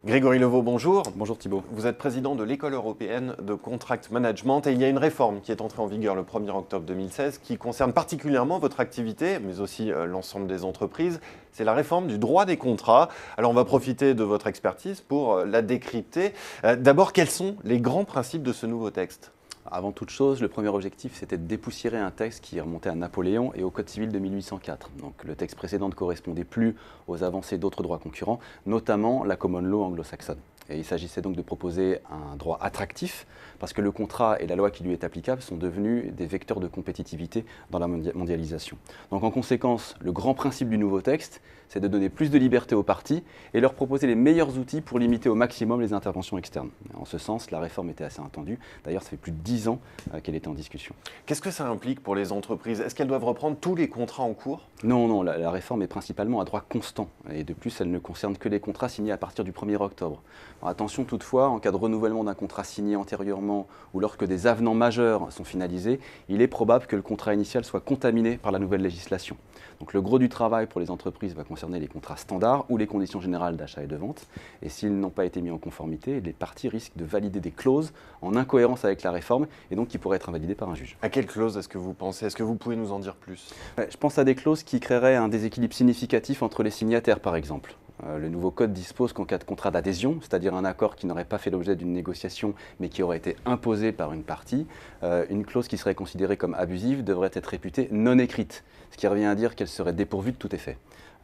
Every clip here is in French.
Grégory Levaux, bonjour. Bonjour Thibault. Vous êtes président de l'École européenne de Contract Management et il y a une réforme qui est entrée en vigueur le 1er octobre 2016 qui concerne particulièrement votre activité, mais aussi l'ensemble des entreprises. C'est la réforme du droit des contrats. Alors on va profiter de votre expertise pour la décrypter. D'abord, quels sont les grands principes de ce nouveau texte ? Avant toute chose, le premier objectif, c'était de dépoussiérer un texte qui remontait à Napoléon et au Code civil de 1804. Donc le texte précédent ne correspondait plus aux avancées d'autres droits concurrents, notamment la common law anglo-saxonne. Et il s'agissait donc de proposer un droit attractif, parce que le contrat et la loi qui lui est applicable sont devenus des vecteurs de compétitivité dans la mondialisation. Donc en conséquence, le grand principe du nouveau texte, c'est de donner plus de liberté aux parties et leur proposer les meilleurs outils pour limiter au maximum les interventions externes. En ce sens, la réforme était assez attendue. D'ailleurs, ça fait plus de 10 ans qu'elle était en discussion. Qu'est-ce que ça implique pour les entreprises ? Est-ce qu'elles doivent reprendre tous les contrats en cours ? Non, la réforme est principalement à droit constant. Et de plus, elle ne concerne que les contrats signés à partir du 1er octobre. Alors, attention toutefois, en cas de renouvellement d'un contrat signé antérieurement ou lorsque des avenants majeurs sont finalisés, il est probable que le contrat initial soit contaminé par la nouvelle législation. Donc le gros du travail pour les entreprises va concerner les contrats standards ou les conditions générales d'achat et de vente. Et s'ils n'ont pas été mis en conformité, les parties risquent de valider des clauses en incohérence avec la réforme et donc qui pourraient être invalidées par un juge. À quelle clause est-ce que vous pensez ? Est-ce que vous pouvez nous en dire plus ? Je pense à des clauses qui créeraient un déséquilibre significatif entre les signataires, par exemple. Le nouveau code dispose qu'en cas de contrat d'adhésion, c'est-à-dire un accord qui n'aurait pas fait l'objet d'une négociation mais qui aurait été imposé par une partie, une clause qui serait considérée comme abusive devrait être réputée non écrite, ce qui revient à dire qu'elle serait dépourvue de tout effet.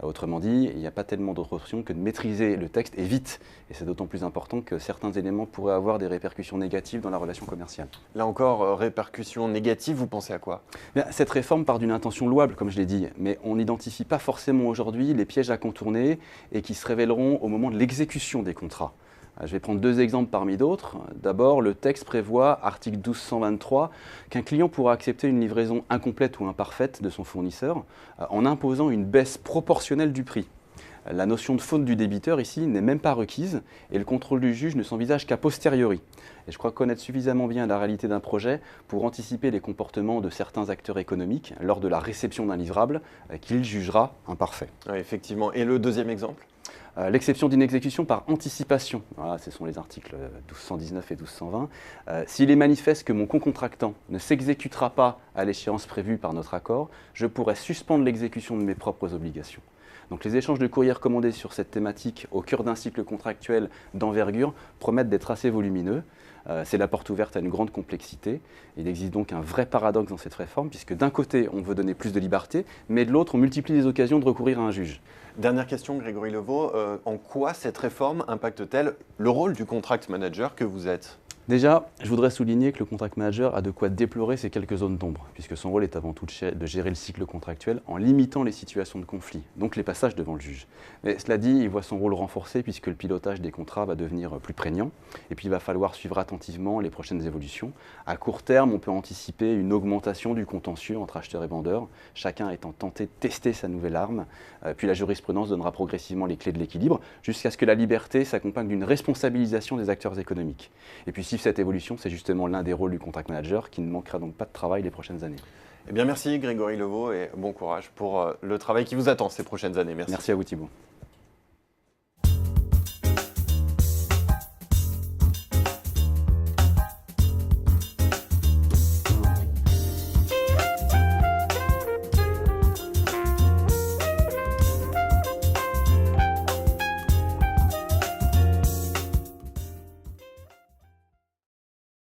Autrement dit, il n'y a pas tellement d'autre option que de maîtriser le texte et vite. Et c'est d'autant plus important que certains éléments pourraient avoir des répercussions négatives dans la relation commerciale. Là encore, répercussions négatives, vous pensez à quoi ? Cette réforme part d'une intention louable, comme je l'ai dit, mais on n'identifie pas forcément aujourd'hui les pièges à contourner et qui se révéleront au moment de l'exécution des contrats. Je vais prendre deux exemples parmi d'autres. D'abord, le texte prévoit, article 1223, qu'un client pourra accepter une livraison incomplète ou imparfaite de son fournisseur en imposant une baisse proportionnelle du prix. La notion de faute du débiteur ici n'est même pas requise et le contrôle du juge ne s'envisage qu'à posteriori. Et je crois connaître suffisamment bien la réalité d'un projet pour anticiper les comportements de certains acteurs économiques lors de la réception d'un livrable qu'il jugera imparfait. Oui, effectivement. Et le deuxième exemple ? L'exception d'une exécution par anticipation, voilà, ce sont les articles 1219 et 1220. S'il est manifeste que mon concontractant ne s'exécutera pas à l'échéance prévue par notre accord, je pourrais suspendre l'exécution de mes propres obligations. Donc les échanges de courriers recommandés sur cette thématique au cœur d'un cycle contractuel d'envergure promettent d'être assez volumineux. C'est la porte ouverte à une grande complexité. Il existe donc un vrai paradoxe dans cette réforme, puisque d'un côté, on veut donner plus de liberté, mais de l'autre, on multiplie les occasions de recourir à un juge. Dernière question, Grégory Levaux. En quoi cette réforme impacte-t-elle le rôle du contract manager que vous êtes ? Déjà, je voudrais souligner que le contract manager a de quoi déplorer ces quelques zones d'ombre, puisque son rôle est avant tout de gérer le cycle contractuel en limitant les situations de conflit, donc les passages devant le juge. Mais cela dit, il voit son rôle renforcé puisque le pilotage des contrats va devenir plus prégnant, et puis il va falloir suivre attentivement les prochaines évolutions. À court terme, on peut anticiper une augmentation du contentieux entre acheteurs et vendeurs, chacun étant tenté de tester sa nouvelle arme, puis la jurisprudence donnera progressivement les clés de l'équilibre, jusqu'à ce que la liberté s'accompagne d'une responsabilisation des acteurs économiques. Et puis cette évolution, c'est justement l'un des rôles du contract manager qui ne manquera donc pas de travail les prochaines années. Eh bien, merci Grégory Levaux et bon courage pour le travail qui vous attend ces prochaines années. Merci. Merci à vous Thibault.